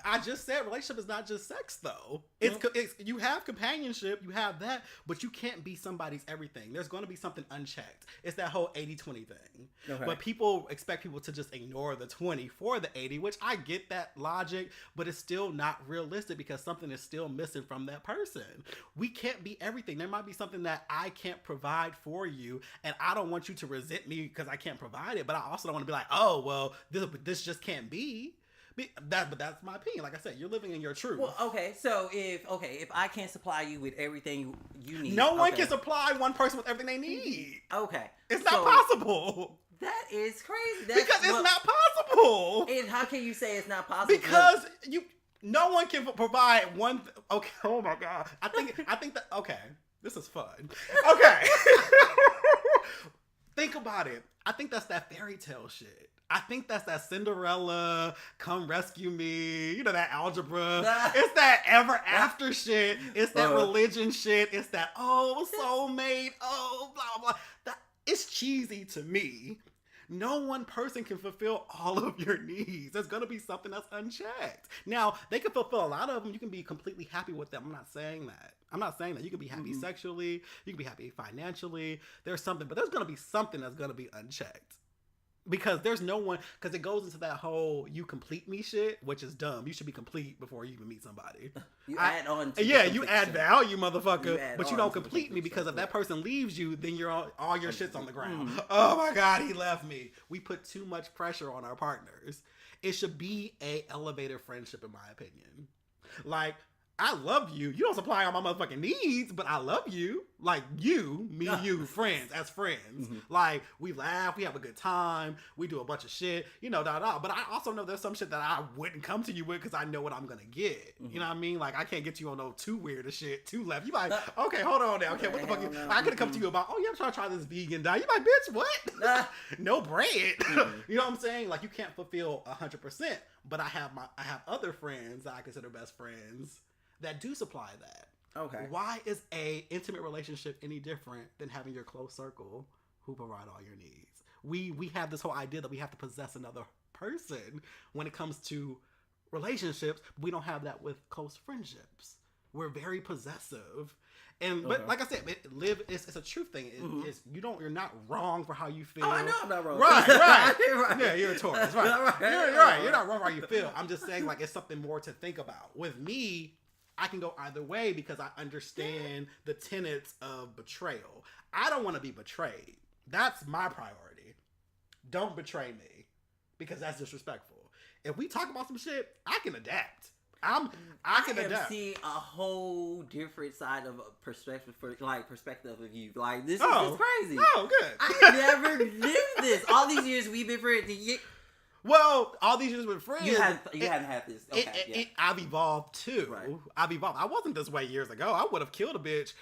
I just said relationship is not just sex though. It's you have companionship, you have that, but you can't be somebody's everything. There's going to be something unchecked. It's that whole 80-20 thing. Okay. But people expect people to just ignore the 20 for the 80, which I get that logic, but it's still not realistic because something is still missing from that person. We can't be everything. There might be something that I can't provide for you, and I don't want you to resent me because I can't provide it, but I also don't want to be like, oh, well, this just can't be. But that's my opinion. Like I said, you're living in your truth. Well, okay. So if I can't supply you with everything you need, no one can supply one person with everything they need. Okay, it's not possible. That is crazy. Because it's not possible. How can you say it's not possible? Because no one can provide one. Okay. Oh my God. I think that. Okay. This is fun. Okay. Think about it. I think that's that fairy tale shit. I think that's that Cinderella, come rescue me, you know, that algebra. It's that ever after shit. It's that religion shit. It's that, oh, soulmate, oh, blah, blah. It's cheesy to me. No one person can fulfill all of your needs. There's going to be something that's unchecked. Now, they can fulfill a lot of them. You can be completely happy with them. I'm not saying that. You can be happy sexually. You can be happy financially. There's something, but there's going to be something that's going to be unchecked. Because there's no one, because it goes into that whole you complete me shit, which is dumb. You should be complete before you even meet somebody. You add on to you add value, motherfucker, but you don't complete me because if that person leaves you, then you're all your shit's on the ground. Oh my God, he left me. We put too much pressure on our partners. It should be a elevated friendship, in my opinion. Like, I love you. You don't supply all my motherfucking needs, but I love you. Like you, me, you, friends, as friends. Like, we laugh, we have a good time, we do a bunch of shit, you know, But I also know there's some shit that I wouldn't come to you with because I know what I'm gonna get. You know what I mean? Like, I can't get you on no too weird of shit, too left. You like, okay, hold on now. Okay, what the fuck? I could have come to you about, oh yeah, I'm trying to try this vegan diet. You like, bitch, what? No bread. You know what I'm saying? Like, you can't fulfill 100%, but I have other friends that I consider best friends that do supply that. Okay. Why is a intimate relationship any different than having your close circle who provide all your needs? We have this whole idea that we have to possess another person when it comes to relationships. We don't have that with close friendships. We're very possessive. But like I said, it's a truth thing. You're not wrong for how you feel. Oh, I know I'm not wrong. Right. Right. Yeah, you're a Taurus. Right. You're right. You're not wrong for how you feel. I'm just saying, like, it's something more to think about. With me, I can go either way because I understand the tenets of betrayal. I don't want to be betrayed. That's my priority. Don't betray me because that's disrespectful. If we talk about some shit, I can adapt. I can adapt. See a whole different side of a perspective of you. Like, this is crazy. Oh, good. I never knew this. All these years we've been friends. Well, all these years with friends. You haven't had this. Okay, I've evolved too. Right. I've evolved. I wasn't this way years ago. I would have killed a bitch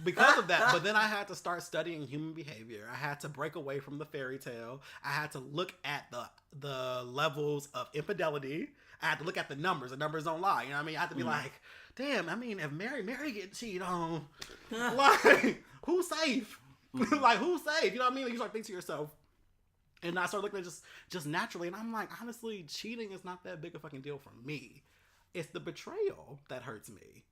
because of that. But then I had to start studying human behavior. I had to break away from the fairy tale. I had to look at the levels of infidelity. I had to look at the numbers. The numbers don't lie. You know what I mean? I had to be like, damn, I mean, if Mary getting cheated on, like, who's safe? Like, who's safe? You know what I mean? Like, you start thinking to yourself. And I started looking at just naturally, and I'm like, honestly, cheating is not that big a fucking deal for me. It's the betrayal that hurts me.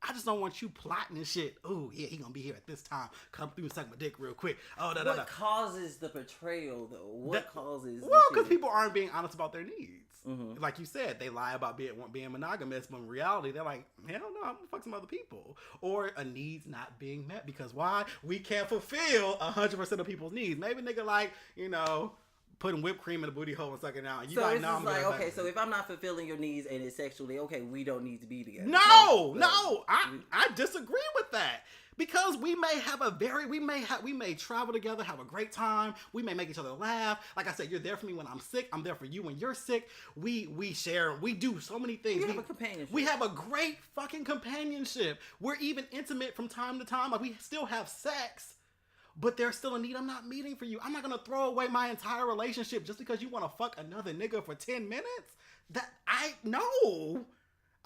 I just don't want you plotting and shit. Oh, yeah, he gonna be here at this time. Come through and suck my dick real quick. Oh, What causes the betrayal, though? What causes? Well, because people aren't being honest about their needs. Like you said, they lie about being monogamous, but in reality, they're like, hell no, I'm gonna fuck some other people. Or a need's not being met because why? We can't fulfill 100% of people's needs. Maybe nigga like, you know, putting whipped cream in the booty hole and sucking out. You so like, it's no, just I'm like, good. okay, so if I'm not fulfilling your needs and it's sexually okay, we don't need to be together. No, I disagree with that. Because we may travel together, have a great time. We may make each other laugh. Like I said, you're there for me when I'm sick. I'm there for you when you're sick. We share. We do so many things. We have a companionship. We have a great fucking companionship. We're even intimate from time to time. Like we still have sex, but there's still a need I'm not meeting for you. I'm not gonna throw away my entire relationship just because you want to fuck another nigga for 10 minutes. No.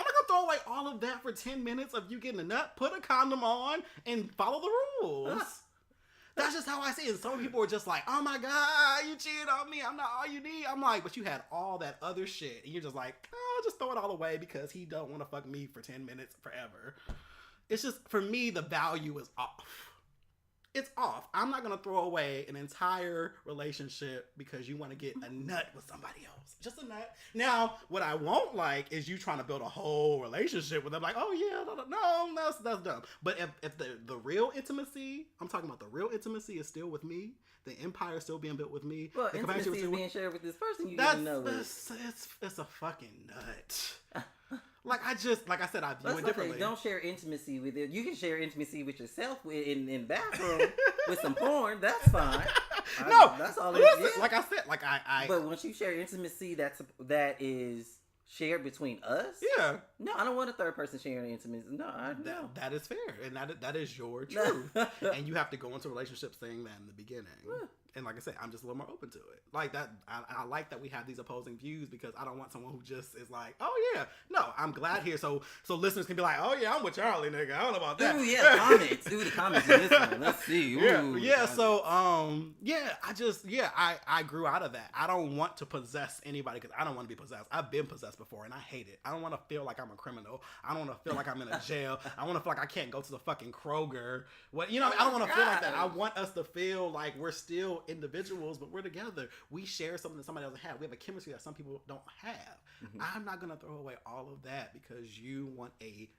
I'm not gonna throw away all of that for 10 minutes of you getting a nut. Put a condom on and follow the rules. That's just how I see it. Some people are just like, oh my God, you cheated on me. I'm not all you need. I'm like, but you had all that other shit. And you're just like, oh, just throw it all away because he don't want to fuck me for 10 minutes forever. It's just, for me, the value is off. It's off. I'm not going to throw away an entire relationship because you want to get a nut with somebody else. Just a nut. Now, what I won't like is you trying to build a whole relationship with them. Like, oh yeah, no, that's dumb. But if the real intimacy, I'm talking about the real intimacy is still with me, the empire is still being built with me. Well, the intimacy is being shared with this person you that's, didn't know. It's a fucking nut. Like I said, I view it differently. Don't share intimacy with it. You can share intimacy with yourself in the bathroom with some porn. That's fine. That's all it is. Like I said, like I. But once you share intimacy, that is shared between us. Yeah. No, I don't want a third person sharing intimacy. No, that is fair, and that is your truth. And you have to go into relationships saying that in the beginning. And like I said, I'm just a little more open to it. Like that, I like that we have these opposing views because I don't want someone who just is like, oh yeah, no, I'm glad here. So listeners can be like, oh yeah, I'm with Charlie, nigga. I don't know about that. Ooh, yeah, comments. Do the comments in this one. Let's see. Ooh, yeah. So I grew out of that. I don't want to possess anybody because I don't want to be possessed. I've been possessed before and I hate it. I don't want to feel like I'm a criminal. I don't want to feel like I'm in a jail. I want to feel like I can't go to the fucking Kroger. I don't want to feel like that. I want us to feel like we're still individuals, but we're together. We share something that somebody doesn't have. We have a chemistry that some people don't have. Mm-hmm. I'm not gonna throw away all of that because you want a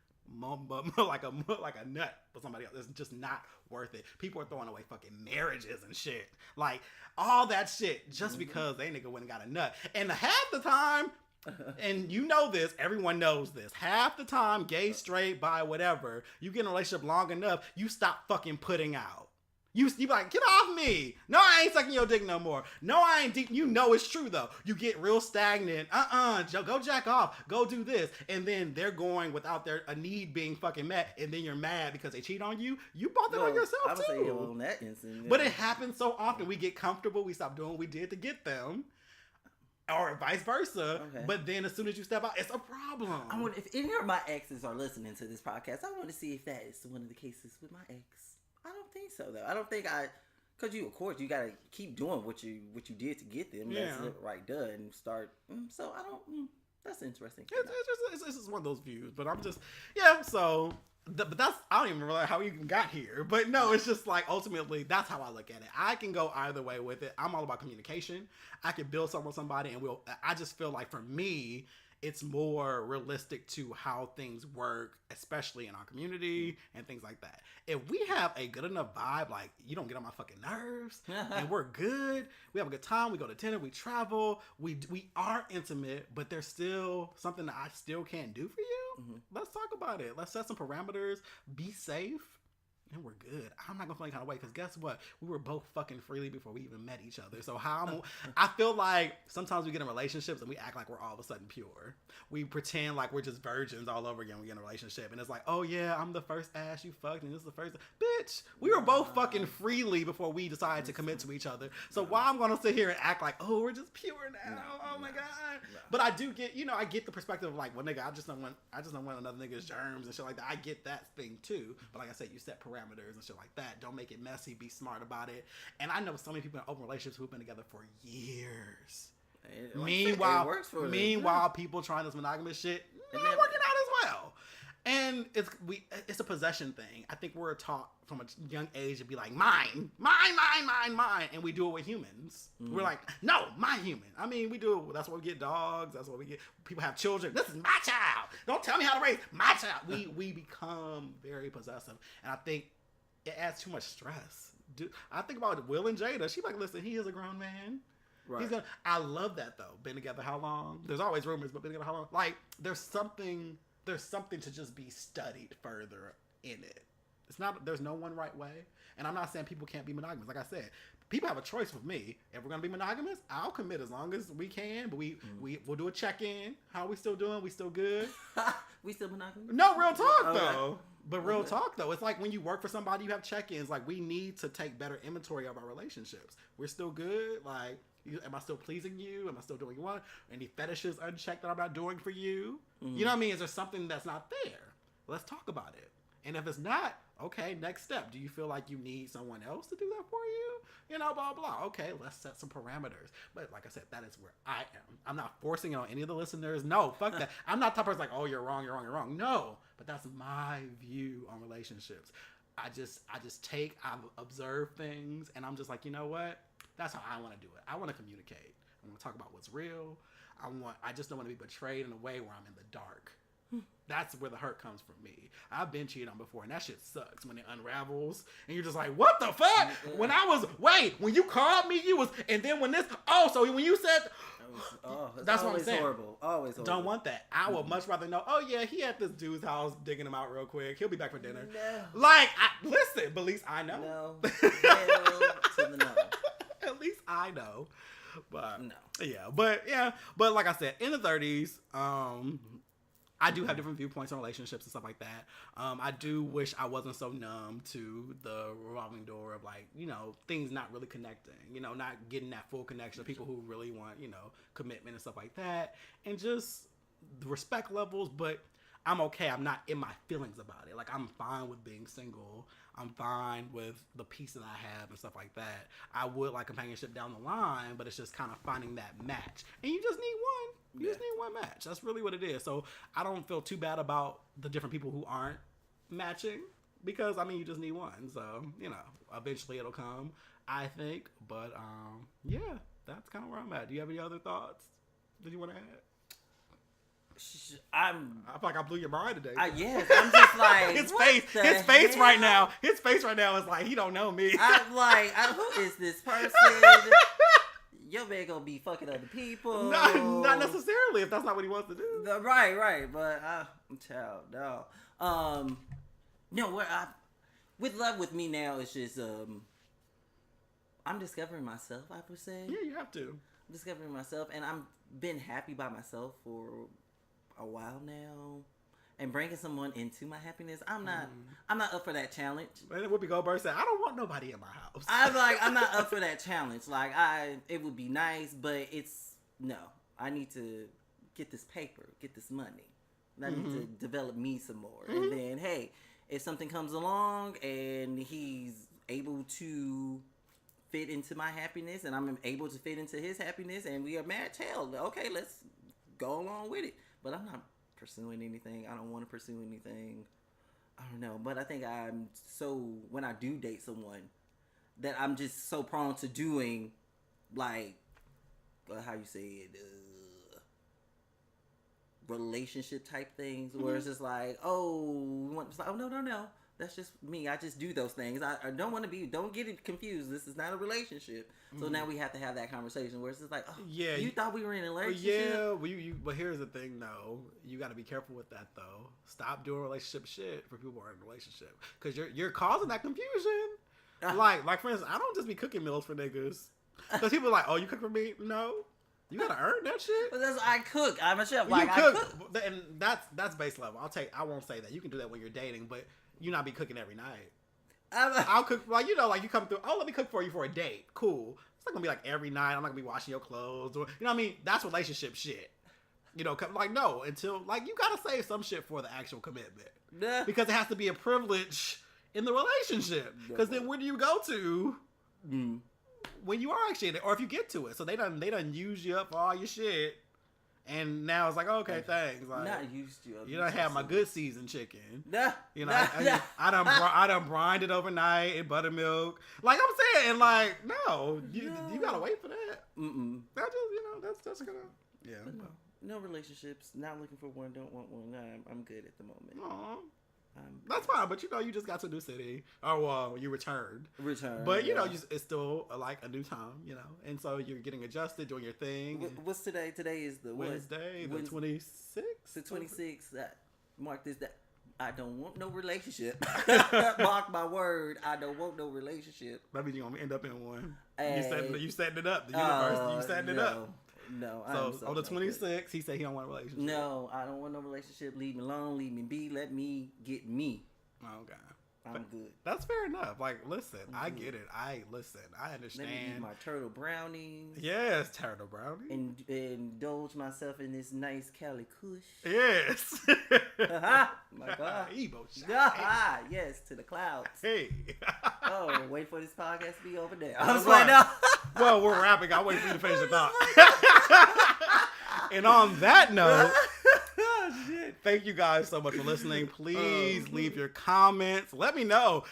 like a nut for somebody else. It's just not worth it. People are throwing away fucking marriages and shit, like all that shit, just because they nigga went and got a nut. And half the time, and you know this, everyone knows this, half the time, gay, straight, bi, whatever, you get in a relationship long enough, you stop fucking putting out. You be like, get off me. No, I ain't sucking your dick no more. No, I ain't deep. You know it's true, though. You get real stagnant. Go jack off. Go do this. And then they're going without a need being fucking met. And then you're mad because they cheat on you. You bought that on yourself, I would too. say on that instant. But it happens so often. We get comfortable. We stop doing what we did to get them. Or vice versa. Okay. But then as soon as you step out, it's a problem. I wonder if any of my exes are listening to this podcast. I want to see if that is one of the cases with my ex. I don't think so, though. I don't think because of course, you gotta keep doing what you did to get them. Yeah. That's right, done. And start. So I don't. That's interesting. It's just one of those views, but I'm just So, but that's I don't even realize how we even got here. But no, it's just like ultimately that's how I look at it. I can go either way with it. I'm all about communication. I can build something with somebody, and I just feel like for me, it's more realistic to how things work, especially in our community and things like that. If we have a good enough vibe, like you don't get on my fucking nerves and we're good, we have a good time, we go to dinner, we travel, we are intimate, but there's still something that I still can't do for you. Mm-hmm. Let's talk about it. Let's set some parameters, be safe. And we're good. I'm not gonna feel any kind of way because guess what? We were both fucking freely before we even met each other. So I feel like sometimes we get in relationships and we act like we're all of a sudden pure. We pretend like we're just virgins all over again when we get in a relationship. And it's like, oh yeah, I'm the first ass you fucked and this is the first. Bitch, we were both fucking freely before we decided to commit to each other. So why I'm gonna sit here and act like, oh, we're just pure now? Oh my God. But I do get, I get the perspective of like, well, nigga, I just don't want another nigga's germs and shit like that. I get that thing too. But like I said, you set parameters and shit like that. Don't make it messy. Be smart about it. And I know so many people in open relationships who've been together for years. Meanwhile, people trying this monogamous shit not working out as well. And it's a possession thing. I think we're taught from a young age to be like, mine, and we do it with humans. Mm-hmm. We're like, no, my human. I mean, we do it. That's why we get dogs. That's why we get people have children. This is my child. Don't tell me how to raise my child. We become very possessive, and I think it adds too much stress. I think about Will and Jada. She like, listen, he is a grown man. Right. He's gonna. I love that though. Been together how long? There's always rumors, but been together how long? Like there's something to just be studied further in it. It's not. There's no one right way, and I'm not saying people can't be monogamous. Like I said, people have a choice with me. If we're gonna be monogamous, I'll commit as long as we can. But we'll do a check in. How are we still doing? We still good? We still monogamous? No, real talk though. But real talk though, it's like when you work for somebody, you have check-ins. Like we need to take better inventory of our relationships. We're still good. Like, am I still pleasing you? Am I still doing what? Any fetishes unchecked that I'm not doing for you? Mm-hmm. You know what I mean? Is there something that's not there? Let's talk about it. And if it's not, okay, next step. Do you feel like you need someone else to do that for you? You know, blah, blah. Okay, let's set some parameters. But like I said, that is where I am. I'm not forcing it on any of the listeners. No, fuck that. I'm not the type of person like, oh, you're wrong. No, but that's my view on relationships. I've observed things, and I'm just like, you know what? That's how I want to do it. I want to communicate. I want to talk about what's real. I just don't want to be betrayed in a way where I'm in the dark. That's where the hurt comes from me. I've been cheated on before, and that shit sucks when it unravels, and you're just like, what the fuck? When you called me, you was, and then when so when you said, that's what I'm saying. Horrible. Always horrible. Don't want that. I would much rather know, oh yeah, he at this dude's house digging him out real quick. He'll be back for dinner. No. Listen, but at least I know. No. Hell to the no. At least I know. But no. But like I said, in the 30s, I do have different viewpoints on relationships and stuff like that. I do wish I wasn't so numb to the revolving door of things not really connecting, not getting that full connection of people who really want, commitment and stuff like that. And just the respect levels, but I'm okay. I'm not in my feelings about it. Like, I'm fine with being single. I'm fine with the peace that I have and stuff like that. I would like companionship down the line, but it's just kind of finding that match. And you just need one. You just need one match. That's really what it is. So I don't feel too bad about the different people who aren't matching because, you just need one. So, eventually it'll come, I think. But, that's kind of where I'm at. Do you have any other thoughts that you want to add? I feel like I blew your mind today. Yes, I'm just like his face right now. His face right now is like he don't know me. I'm like, who is this person? Your man gonna be fucking other people. Not necessarily if that's not what he wants to do. Right. But I'm child, no. No, with love with me now, it's just I'm discovering myself. I would say. Yeah, you have to. I'm discovering myself, and I'm been happy by myself for a while now, and bringing someone into my happiness. I'm not up for that challenge. And Whoopi Goldberg said, "I don't want nobody in my house." I'm not up for that challenge. Like it would be nice, but I need to get this paper, get this money. I need to develop me some more, and then hey, if something comes along and he's able to fit into my happiness, and I'm able to fit into his happiness, and we are matched, hell, okay, let's go along with it. But I'm not pursuing anything. I don't want to pursue anything. I don't know. But I think when I do date someone, that I'm just so prone to doing, like, how you say it, relationship type things, where it's just like, no. That's just me. I just do those things. I don't want to don't get it confused. This is not a relationship. So now we have to have that conversation where it's just like, you thought we were in a relationship? Yeah, but here's the thing though. You got to be careful with that though. Stop doing relationship shit for people who are in a relationship. Because you're causing that confusion. Like for instance, I don't just be cooking meals for niggas. Because people are like, oh, you cook for me? No. You gotta earn that shit. But I cook. I'm a chef. I cook. And that's base level. I won't say that. You can do that when you're dating, but you not be cooking every night. I'll cook, you come through, let me cook for you for a date. Cool. It's not gonna be like every night. I'm not gonna be washing your clothes. Or, you know what I mean? That's relationship shit. No, until, you gotta save some shit for the actual commitment. Nah. Because it has to be a privilege in the relationship. Because then where do you go to when you are actually in it? Or if you get to it. So they done use you up for all your shit. And now it's like, okay, thanks. Like, not used to. You don't have my good seasoned chicken. Nah. I done brined it overnight in buttermilk. Like I'm saying, no, you gotta wait for that. That's gonna No relationships. Not looking for one. Don't want one. I'm good at the moment. Aww. That's fine, but you just got to a new city. Oh, well, you returned. But, it's still like a new time, and so you're getting adjusted, doing your thing. What's today? Today is the Wednesday, the 26th? The 26th. Mark this, that I don't want no relationship. Mark my word, I don't want no relationship. That means you're going to end up in one. You setting it up. The universe, you setting it up. No, so on the 26th, he said he don't want a relationship. No, I don't want no relationship. Leave me alone. Leave me be. Let me get me. Okay. I'm good. That's fair enough. Like, listen, I get it. I understand. Let me eat my turtle brownies. Yes, turtle brownies. And indulge myself in this nice Cali Kush. Yes. My God. Ebo shot. Yes, to the clouds. Hey. Oh, wait for this podcast to be over there. I was like, no. Well, we're wrapping. I'll wait for you to finish the thought. And on that note, thank you guys so much for listening. Please leave your comments. Let me know.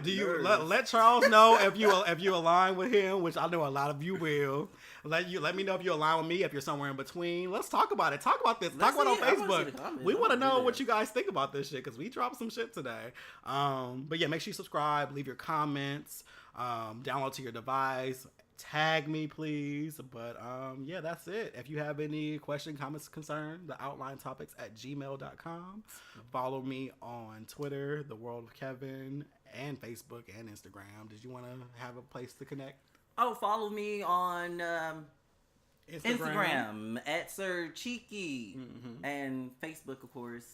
Do you let Charles know if you align with him, which I know a lot of you will. Let me know if you align with me. If you're somewhere in between, let's talk about it. Talk about this. Talk about it on Facebook. We want to know what you guys think about this shit because we dropped some shit today. But yeah, make sure you subscribe. Leave your comments. Download to your device. Tag me, please. But yeah, that's it. If you have any question, comments, concern, the outline topics at gmail.com. Follow me on Twitter, The World of Kevin, and Facebook and Instagram. Did you want to have a place to connect? Oh, follow me on Instagram at Sir Cheeky, and Facebook, of course.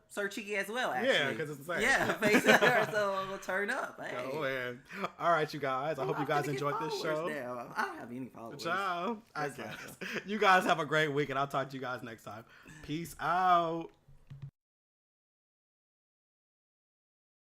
Sir Cheeky as well, actually. Yeah, because it's the same. Yeah, Facebook. So I'm going to turn up. Hey. Go ahead. All right, you guys. I hope you guys enjoyed this show. Now. I don't have any followers. Ciao. I guess. You guys have a great week, and I'll talk to you guys next time. Peace out.